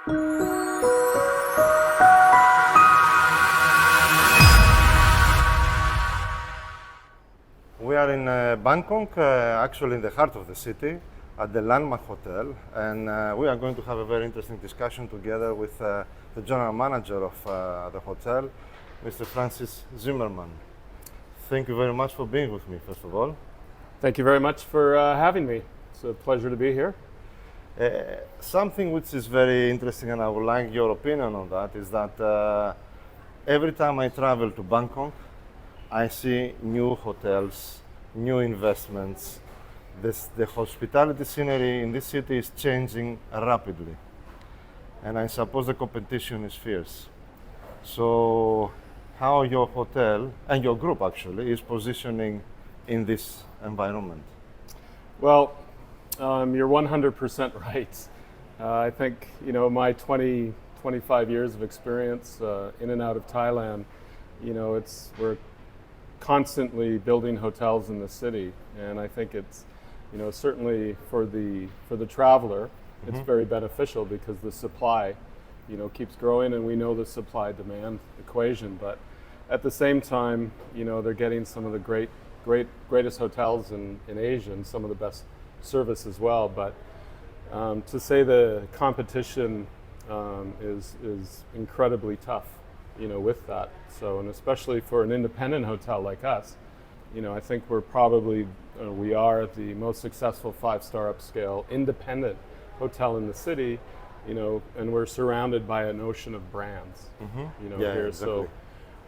We are in Bangkok, actually in the heart of the city, at the Landmark Hotel, and we are going to have a very interesting discussion together with the general manager of the hotel, Mr. Francis Zimmerman. Thank you very much for being with me, first of all. Thank you very much for having me. It's a pleasure to be here. Something which is very interesting, and I would like your opinion on that, is that every time I travel to Bangkok, I see new hotels, new investments. The hospitality scenery in this city is changing rapidly, and I suppose the competition is fierce. So how your hotel, and your group actually, is positioning in this environment? Well, you're 100% right. I think, my 25 years of experience in and out of Thailand, we're constantly building hotels in the city, and I think it's, certainly for the traveler, it's very beneficial because the supply, keeps growing, and we know the supply-demand equation. But at the same time, they're getting some of the greatest hotels in Asia, and some of the best service as well. But to say the competition is incredibly tough, with that. So, and especially for an independent hotel like us, I think we are the most successful 5-star upscale independent hotel in the city, and we're surrounded by an ocean of brands, here. Exactly. So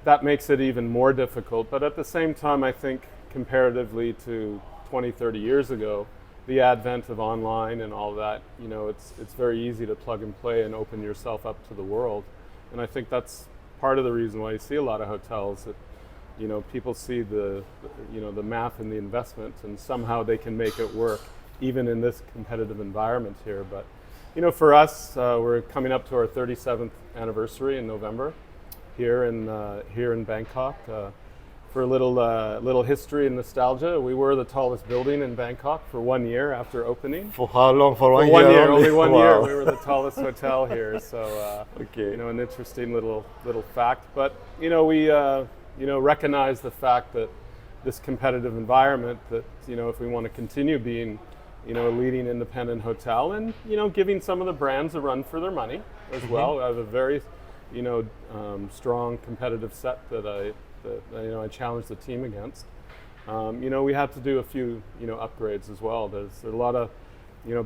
that makes it even more difficult. But at the same time, I think comparatively to 20, 30 years ago, the advent of online and all that, it's very easy to plug and play and open yourself up to the world. And I think that's part of the reason why you see a lot of hotels that, people see the math and the investment, and somehow they can make it work even in this competitive environment here. But, for us, we're coming up to our 37th anniversary in November here in Bangkok. For a little history and nostalgia, we were the tallest building in Bangkok for 1 year after opening. For how long? For 1 year? 1 year, only 1 year. Wow. We were the tallest hotel here. So, okay. An interesting little fact. But we recognize the fact that this competitive environment, that if we want to continue being, a leading independent hotel, and giving some of the brands a run for their money as well. I have a very, strong competitive set that I challenge the team against. We have to do a few, upgrades as well. There's a lot of,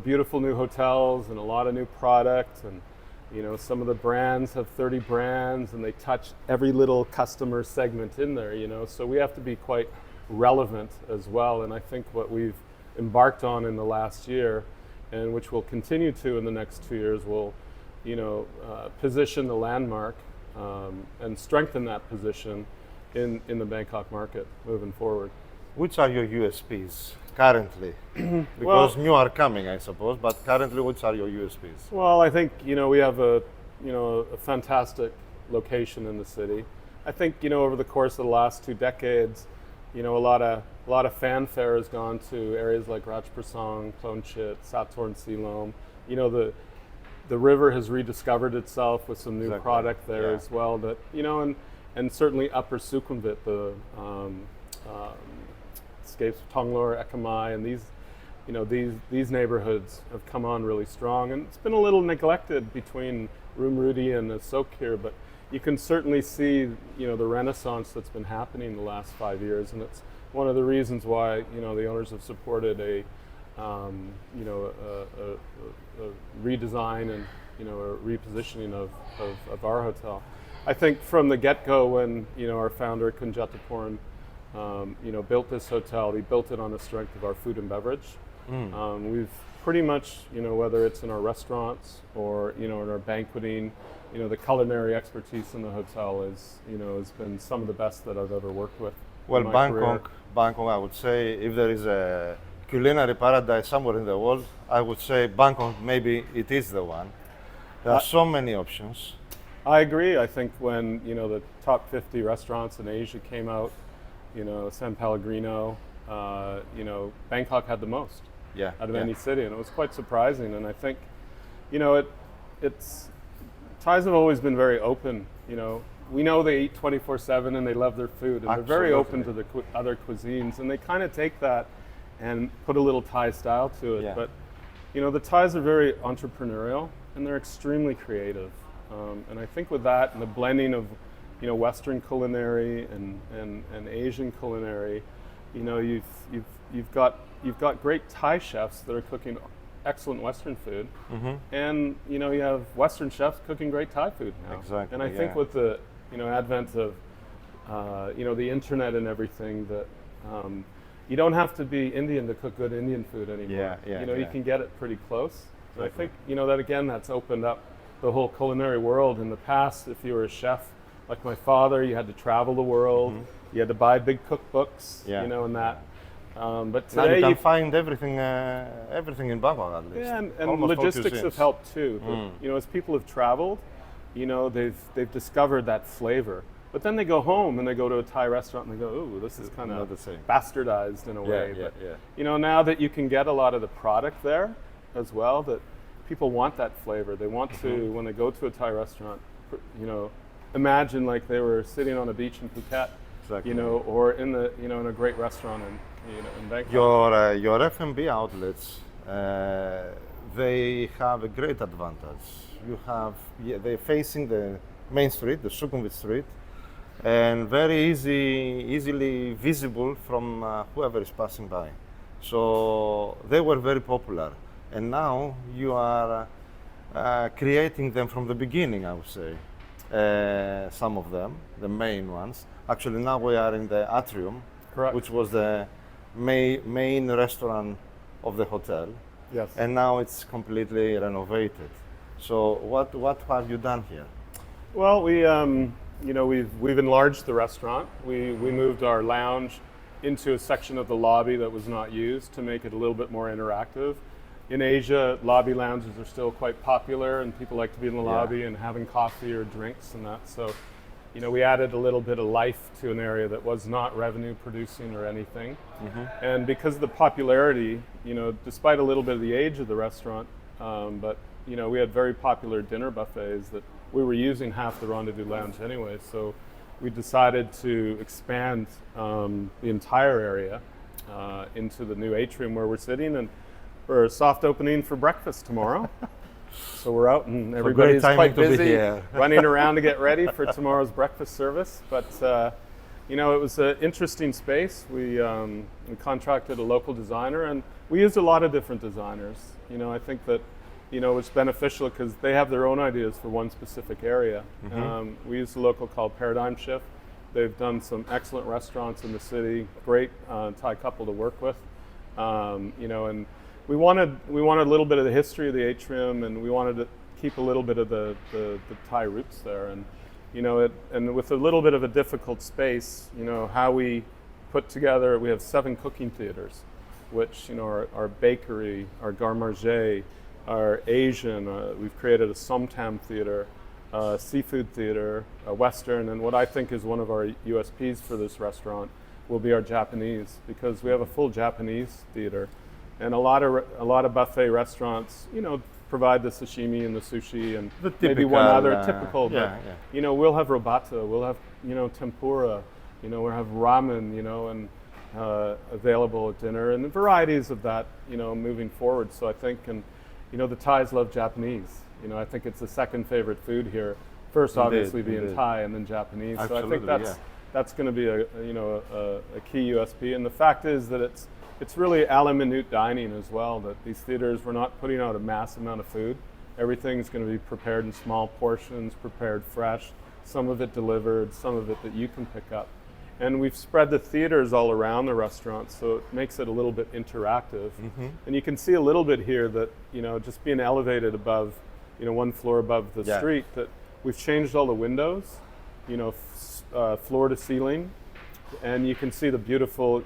beautiful new hotels and a lot of new product, and some of the brands have 30 brands, and they touch every little customer segment in there. So we have to be quite relevant as well. And I think what we've embarked on in the last year, and which we'll continue to in the next 2 years, will, position the Landmark and strengthen that position in the Bangkok market moving forward. Which are your USPs currently? Because new are coming, I suppose, but currently, which are your USPs? Well, I think, we have a fantastic location in the city. I think, over the course of the last 2 decades, a lot of fanfare has gone to areas like Ratchaprasong, Plonchit, Satorn, Silom. The river has rediscovered itself with some new product there as well. That and certainly Upper Sukhumvit, the escapes of Tonglor, Ekamai, and these neighborhoods have come on really strong. And it's been a little neglected between Rumrudi and Asok here, but you can certainly see the renaissance that's been happening the last 5 years, and it's one of the reasons why the owners have supported a redesign and a repositioning of our hotel. I think from the get-go, when our founder Kunjataporn built this hotel, he built it on the strength of our food and beverage. We've pretty much, whether it's in our restaurants or in our banqueting, the culinary expertise in the hotel is has been some of the best that I've ever worked with. Well, Bangkok, I would say, if there is a culinary paradise somewhere in the world, I would say Bangkok, maybe it is the one. There are so many options. I agree. I think when the top 50 restaurants in Asia came out, San Pellegrino, Bangkok had the most out of any city, and it was quite surprising. And I think, Thais have always been very open. We know they eat 24/7 and they love their food, and they're very open to the other cuisines, and they kind of take that and put a little Thai style to it. Yeah. But the Thais are very entrepreneurial and they're extremely creative, and I think with that and the blending of Western culinary and Asian culinary, you've got great Thai chefs that are cooking excellent Western food, and you have Western chefs cooking great Thai food now. Exactly. And I think with the advent of the internet and everything, that you don't have to be Indian to cook good Indian food anymore. You can get it pretty close. And I think that again, that's opened up the whole culinary world. In the past, if you were a chef like my father, you had to travel the world, you had to buy big cookbooks, and that. But now today you can find everything in Bangkok at least. Yeah, and Almost all logistics have cuisines. helped too. But, as people have traveled, they've discovered that flavor. But then they go home and they go to a Thai restaurant and they go, "Ooh, this is kind Not of the same." bastardized in a way." Yeah, But yeah. now that you can get a lot of the product there as well, that people want that flavor. They want to, when they go to a Thai restaurant, imagine like they were sitting on a beach in Phuket, Exactly. or in a great restaurant in Bangkok. Your F&B outlets, they have a great advantage. They're facing the main street, the Sukhumvit street, and very easily visible from whoever is passing by. So they were very popular, and now you are creating them from the beginning, I would say. Some of them, the main ones. Actually, now we are in the atrium, Correct. which was the main restaurant of the hotel, Yes. and now it's completely renovated. So what have you done here? Well, we've enlarged the restaurant. We moved our lounge into a section of the lobby that was not used to make it a little bit more interactive. In Asia, lobby lounges are still quite popular, and people like to be in the lobby and having coffee or drinks and that. So, we added a little bit of life to an area that was not revenue producing or anything. And because of the popularity, despite a little bit of the age of the restaurant, but we had very popular dinner buffets that we were using half the Rendezvous Lounge anyway. So we decided to expand the entire area into the new atrium where we're sitting, and we're a soft opening for breakfast tomorrow. So we're out and everybody's timing quite to be busy here. running around to get ready for tomorrow's breakfast service. But it was an interesting space. We contracted a local designer, and we used a lot of different designers. I think that it's beneficial because they have their own ideas for one specific area. We used a local called Paradigm Shift. They've done some excellent restaurants in the city. Great Thai couple to work with. And we wanted a little bit of the history of the atrium, and we wanted to keep a little bit of the Thai roots there. And and with a little bit of a difficult space, how we put together. We have 7 cooking theaters, which our bakery, our garde manger, our Asian. We've created a Somtam theater, seafood theater, a Western, and what I think is one of our USPs for this restaurant will be our Japanese, because we have a full Japanese theater. And a lot of buffet restaurants, provide the sashimi and the sushi and The maybe one typical, other typical. But we'll have robata, we'll have tempura, we'll have ramen, and available at dinner, and varieties of that, moving forward. So I think, and the Thais love Japanese. I think it's the second favorite food here. First, obviously, being Thai, and then Japanese. Absolutely, so I think that's going to be a key USP. And the fact is that it's really a la minute dining as well, that these theaters, we're not putting out a mass amount of food. Everything's going to be prepared in small portions, prepared fresh, some of it delivered, some of it that you can pick up. And we've spread the theaters all around the restaurant, so it makes it a little bit interactive. And you can see a little bit here that, just being elevated above, one floor above the street, that we've changed all the windows, floor to ceiling. And you can see the beautiful,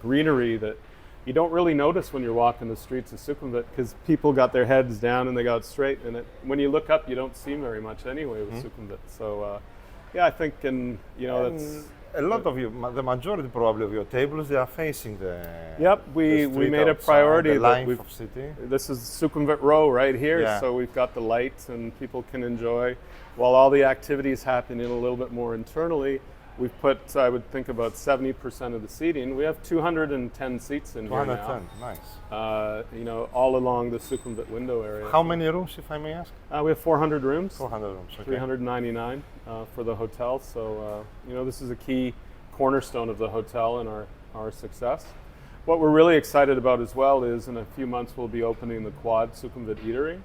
greenery that you don't really notice when you're walking the streets of Sukhumvit, because people got their heads down and they got straight. And when you look up, you don't see very much anyway with Sukhumvit. So, Yeah, I think, and that's. And a lot of you, the majority probably of your tables, they are facing the. Yep, the we street made a outside, priority the that life we've. of city. This is Sukhumvit Row right here, Yeah. so we've got the lights and people can enjoy. While all the activities happen in a little bit more internally, we've put, I would think, about 70% of the seating. We have 210 seats in here 210, nice. now. All along the Sukhumvit window area. How many rooms, if I may ask? We have 400 rooms. 400 rooms, okay. 399 for the hotel. So, this is a key cornerstone of the hotel and our success. What we're really excited about as well is in a few months we'll be opening the Quad Sukhumvit Eatery,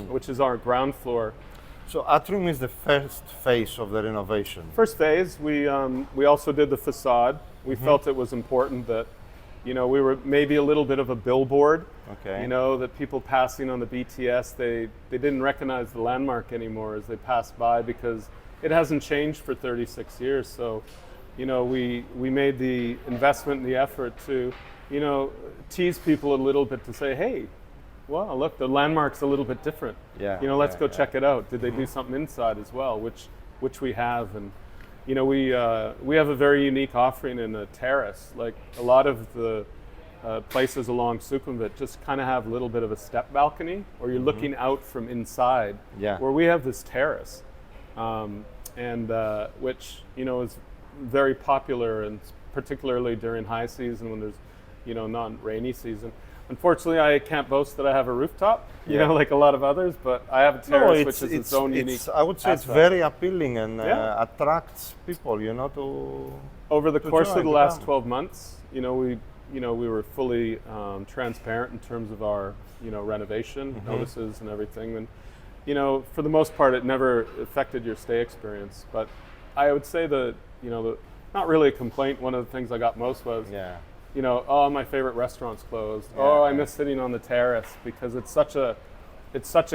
which is our ground floor. So Atrium is the first phase of the renovation. First phase, we also did the facade. We felt it was important that, we were maybe a little bit of a billboard. Okay. That people passing on the BTS, they didn't recognize the landmark anymore as they passed by because it hasn't changed for 36 years. So, we made the investment and the effort to, tease people a little bit to say, hey, well, look, the landmark's a little bit different. Yeah. Let's go check it out. Did they do something inside as well, which we have, and we have a very unique offering in a terrace. Like a lot of the places along Sukhumvit just kind of have a little bit of a step balcony, or you're looking out from inside. Yeah. Where we have this terrace, and which is very popular, and particularly during high season when there's non-rainy season. Unfortunately, I can't boast that I have a rooftop, like a lot of others, but I have a terrace which is its own unique I would say aspect. it's very appealing and attracts people, to. Over the course of the last come. 12 months, we were fully transparent in terms of our, renovation notices and everything. And, for the most part, it never affected your stay experience. But I would say that, not really a complaint. One of the things I got most was, my favorite restaurant's closed. Yeah, I miss sitting on the terrace, because it's such a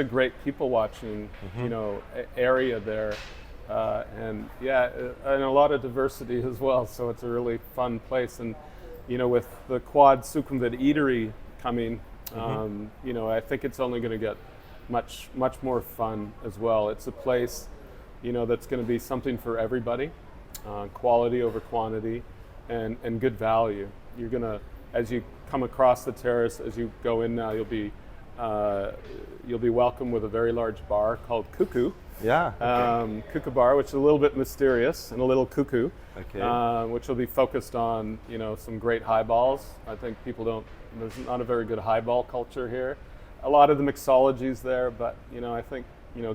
great people watching, area there, and a lot of diversity as well. So it's a really fun place, and with the Quad Sukhumvit Eatery coming, I think it's only going to get much more fun as well. It's a place, that's going to be something for everybody, quality over quantity, and good value. You're gonna, as you come across the terrace, as you go in now, you'll be welcomed with a very large bar called Cuckoo. Yeah. Okay. Cuckoo Bar, which is a little bit mysterious and a little cuckoo. Okay. Which will be focused on some great highballs. I think there's not a very good highball culture here. A lot of the mixology's there, but I think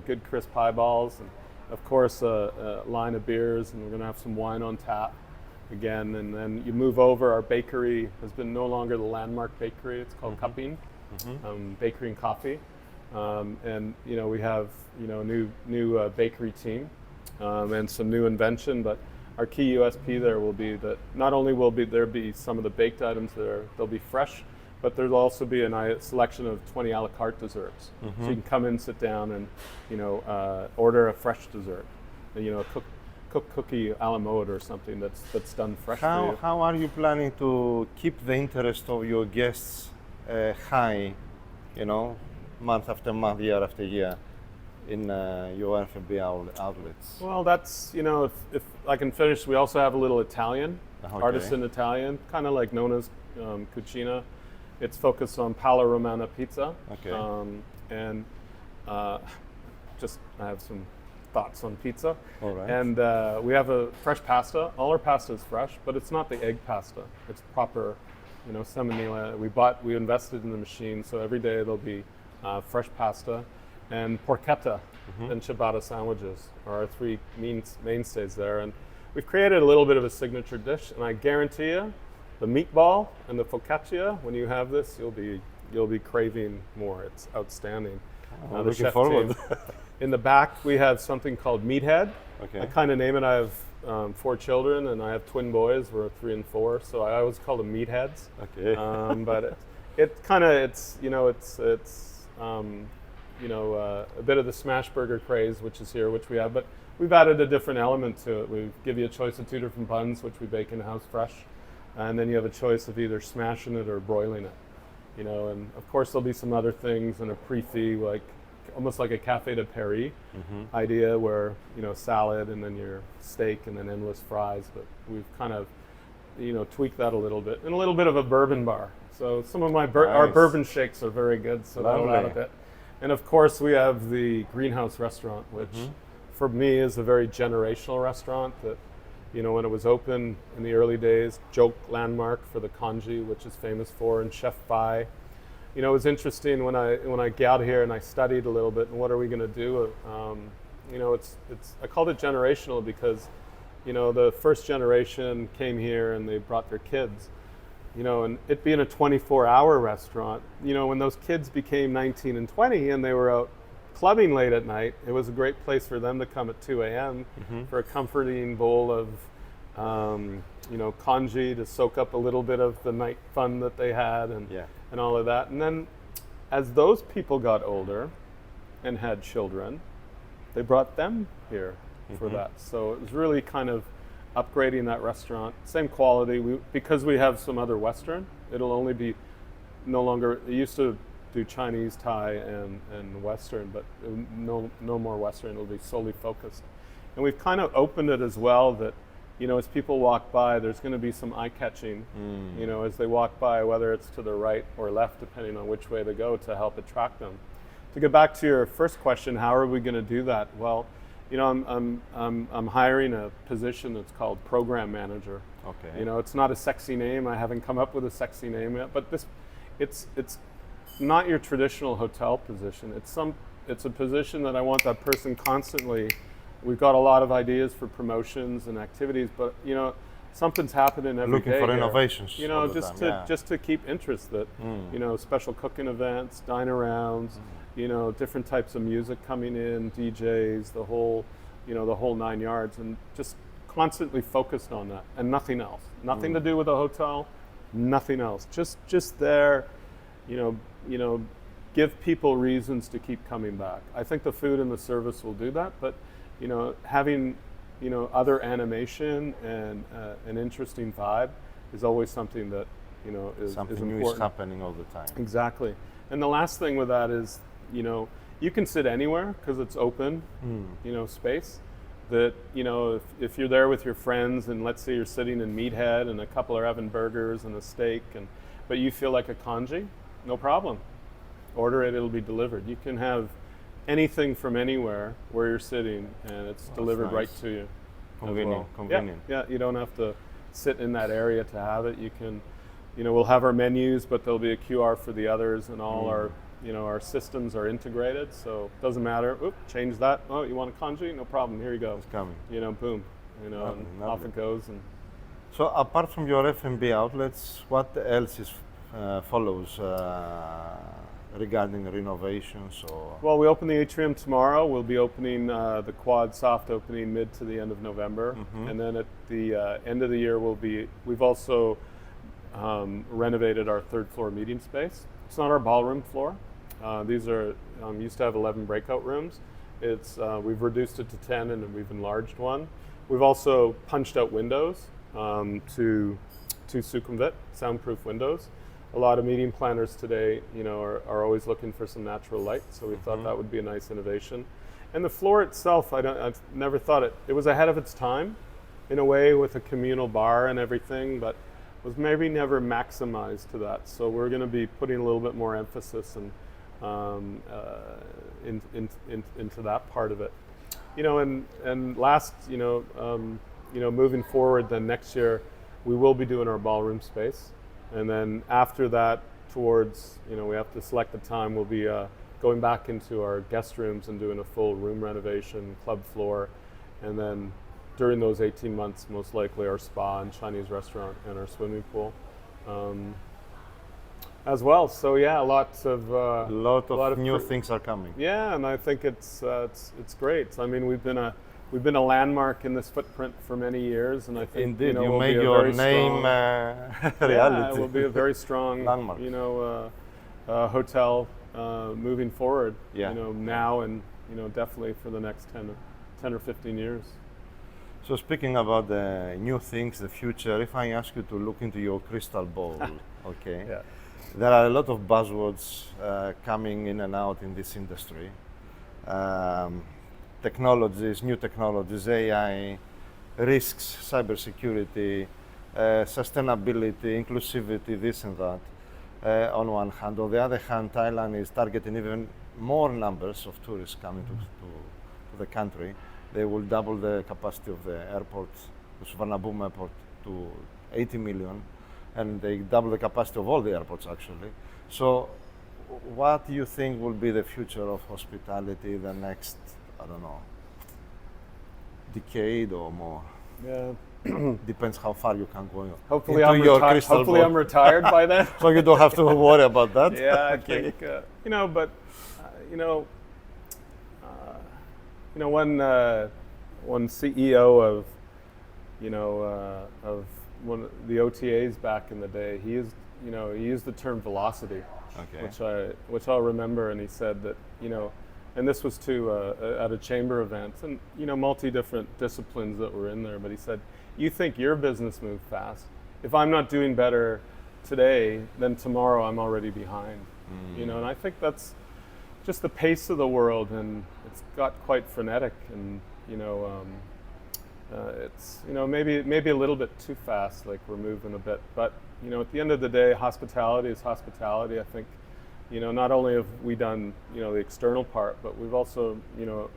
good crisp highballs, and of course a line of beers, and we're gonna have some wine on tap again. And then you move over, our bakery has been no longer the Landmark Bakery, it's called Cupping, Bakery and Coffee. And we have a new bakery team, and some new invention, but our key USP there will be that not only will there be some of the baked items they'll be fresh, but there'll also be a selection of 20 a la carte desserts. So you can come in, sit down, and order a fresh dessert, cook cookie a la mode or something that's done fresh for you. How are you planning to keep the interest of your guests high, month after month, year after year, in your F&B outlets? Well, that's, if I can finish, we also have a little Italian, artisan Italian, kind of like known as cucina. It's focused on Palla Romana pizza. Okay. And I have some thoughts on pizza. All right. And we have a fresh pasta. All our pasta is fresh, but it's not the egg pasta. It's proper, seminile. We invested in the machine, so every day there'll be fresh pasta. And porchetta and ciabatta sandwiches are our three mainstays there. And we've created a little bit of a signature dish, and I guarantee you, the meatball and the focaccia, when you have this, you'll be craving more. It's outstanding. Oh, looking forward. In the back, we have something called Meathead. Okay. I kind of name it. I have 4 children, and I have twin boys. We're 3 and 4, so I always call them meatheads. Okay. But it's a bit of the smash burger craze, which is here, which we have, but we've added a different element to it. We give you a choice of 2 different buns, which we bake in-house fresh, and then you have a choice of either smashing it or broiling it. And of course there'll be some other things and a pre-fee, like almost like a Café de Paris idea, where salad and then your steak and then endless fries. But we've kind of tweaked that a little bit, and a little bit of a bourbon bar. So some of our Nice. bourbon shakes are very good, so that'll add a Lovely. bit. And of course, we have the Greenhouse restaurant, which for me is a very generational restaurant that, when it was open in the early days, joke Landmark for the congee, which is famous for, and Chef Bai. It was interesting when I got here and I studied a little bit, and what are we going to do? I called it generational because, the first generation came here and they brought their kids. And it being a 24-hour restaurant, when those kids became 19 and 20 and they were out clubbing late at night, it was a great place for them to come at 2 a.m. For a comforting bowl of, congee to soak up a little bit of the night fun that they had and all of that. And then as those people got older and had children, they brought them here for that. So it was really kind of upgrading that restaurant, same quality. Because we have some other Western, it'll only be no longer. It used to do Chinese, Thai, and Western, but no more Western. It'll be solely focused. And we've kind of opened it as well that, as people walk by, there's going to be some eye-catching, as they walk by, whether it's to the right or left, depending on which way they go, to help attract them. To get back to your first question, how are we going to do that? Well, I'm hiring a position that's called program manager. Okay. It's not a sexy name. I haven't come up with a sexy name yet, but it's not your traditional hotel position. It's a position that I want that person constantly. We've got a lot of ideas for promotions and activities, but something's happening every Looking day for here. innovations. all the Just time, to yeah. just to keep interest. That special cooking events, dine-arounds, different types of music coming in, DJs, the whole 9 yards, and just constantly focused on that and nothing else. Nothing to do with a hotel, nothing else. Just there, give people reasons to keep coming back. I think the food and the service will do that, but having other animation and an interesting vibe is always something that is Something important. new is happening all the time. Exactly. And the last thing with that is, you can sit anywhere because it's open, space. That, if you're there with your friends and let's say you're sitting in Meathead and a couple are having burgers and a steak, but you feel like a congee, no problem. Order it, it'll be delivered. You can have anything from anywhere where you're sitting and it's delivered nice. right to you. Convenient, as well. convenient. Yeah, you don't have to sit in that area to have it. You can, we'll have our menus, but there'll be a QR for the others, and all our systems are integrated, so it doesn't matter. Oop, change that. Oh, you want a congee? No problem. Here you go. It's coming. Boom. And off lovely. it goes. And So apart from your F&B outlets, what else follows regarding renovations or? well, we open the atrium tomorrow. We'll be opening the quad soft opening mid to the end of November, and then at the end of the year we've also renovated our third floor meeting space. It's not our ballroom floor. These are used to have 11 breakout rooms. We've reduced it to 10, and we've enlarged one. We've also punched out windows to Sukhumvit, soundproof windows. A lot of meeting planners today, are always looking for some natural light, so we thought that would be a nice innovation. And the floor itself, I've never thought it was ahead of its time, in a way, with a communal bar and everything, but was maybe never maximized to that. So we're going to be putting a little bit more emphasis into that part of it. And last, moving forward, then next year we will be doing our ballroom space, and then after that, towards we have to select the time. We'll be going back into our guest rooms and doing a full room renovation, club floor, and then during those 18 months, most likely our spa and Chinese restaurant and our swimming pool as well. So yeah, lots of A lot of new things are coming. Yeah, and I think it's great. I mean, we've been a landmark in this footprint for many years, and I think Indeed, you we'll make be a your very name strong, reality. Yeah, we'll be a very strong Landmark. hotel moving forward. Yeah. Now and definitely for the next 10 or 15 years. So speaking about the new things, the future, if I ask you to look into your crystal ball, okay, Yeah. there are a lot of buzzwords coming in and out in this industry. technologies, new technologies, AI, risks, cybersecurity, sustainability, inclusivity, this and that, on one hand. On the other hand, Thailand is targeting even more numbers of tourists coming to the country. They will double the capacity of the airport, the Suvarnabhumi airport, to 80 million, and they double the capacity of all the airports actually. So what do you think will be the future of hospitality the next, I don't know, decade or more? Yeah. Depends how far you can go. Hopefully, into your crystal hopefully ball. I'm retired by then. So you don't have to worry about that. Yeah, I Okay. think but one CEO of of one of the OTAs back in the day, he used the term velocity, Okay. which I'll remember, and he said that and this was at a chamber event, and multi different disciplines that were in there, but he said, you think your business moved fast. If I'm not doing better today, then tomorrow I'm already behind. And I think that's just the pace of the world, and it's got quite frenetic, and it's maybe a little bit too fast, like we're moving a bit. But at the end of the day, hospitality is hospitality. I think not only have we done the external part, but we've also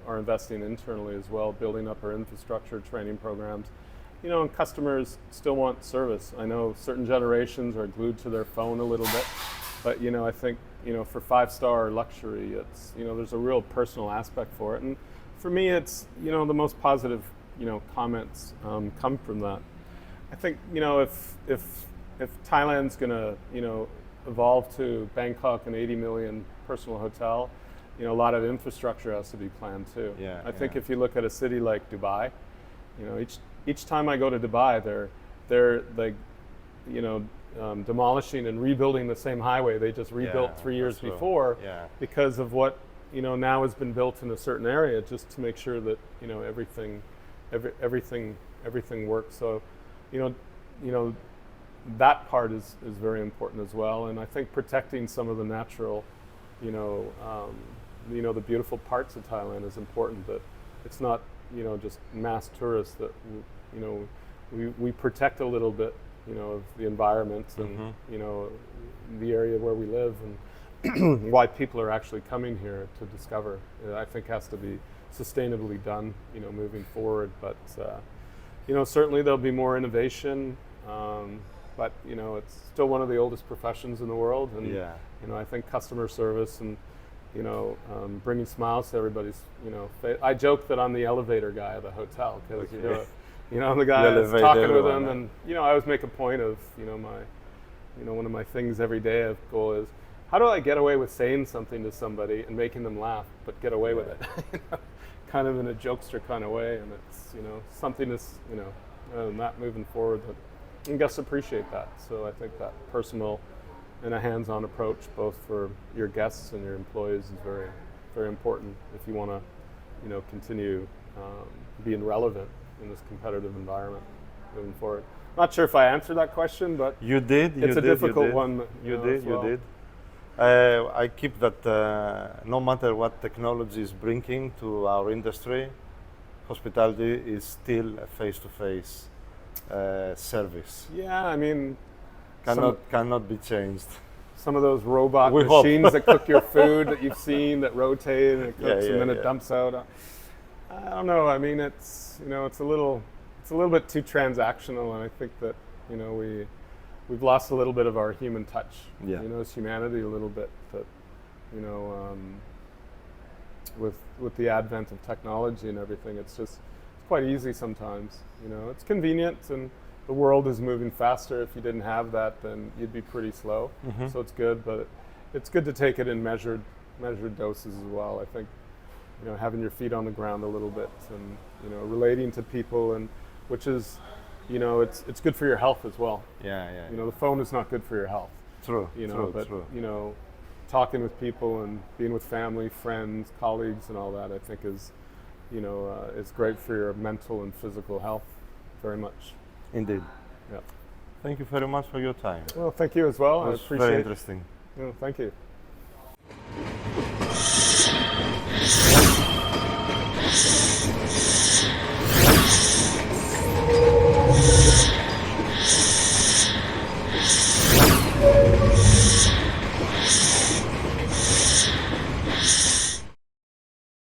are investing internally as well, building up our infrastructure, training programs. And customers still want service. I know certain generations are glued to their phone a little bit, but I think for 5-star luxury, it's there's a real personal aspect for it, and for me, it's the most positive comments come from that. I think if Thailand's gonna evolve to Bangkok, an 80 million personal hotel, a lot of infrastructure has to be planned too. Yeah, I think if you look at a city like Dubai, each time I go to Dubai, they're like demolishing and rebuilding the same highway they just rebuilt 3 years before, because of what now has been built in a certain area, just to make sure that everything works. So that part is very important as well, and I think protecting some of the natural the beautiful parts of Thailand is important, that it's not just mass tourists, that we protect a little bit of the environment and the area where we live, and why people are actually coming here to discover. I think has to be sustainably done moving forward, but certainly there'll be more innovation, but it's still one of the oldest professions in the world, and I think customer service and bringing smiles to everybody's face. I joke that I'm the elevator guy of the hotel, because I'm the guy that's talking with them, and I always make a point of one of my things every day of goal is, how do I get away with saying something to somebody and making them laugh, but get away with it, kind of in a jokester kind of way, and it's something that's not moving forward, that and guests appreciate that. So I think that personal and a hands-on approach, both for your guests and your employees, is very, very important if you want to, continue being relevant in this competitive environment moving forward. Not sure if I answered that question, but you did. It's a difficult one. You did. I keep that no matter what technology is bringing to our industry, hospitality is still a face-to-face service. Yeah, I mean, cannot be changed. Some of those robot We hope. machines that cook your food that you've seen that rotate and it cooks and then it yeah. dumps out. I don't know. I mean, it's it's a little bit too transactional, and I think that we've lost a little bit of our human touch. Yeah. As humanity a little bit. That with the advent of technology and everything, it's quite easy sometimes. It's convenient, and the world is moving faster. If you didn't have that, then you'd be pretty slow. So it's good, but it's good to take it in measured doses as well. I think having your feet on the ground a little bit, and relating to people, and which is it's good for your health as well. The phone is not good for your health. True. But talking with people and being with family, friends, colleagues, and all that, I think is it's great for your mental and physical health, very much. Indeed. Yeah. Thank you very much for your time. Well, thank you as well. It I was appreciate very it. interesting. Thank you.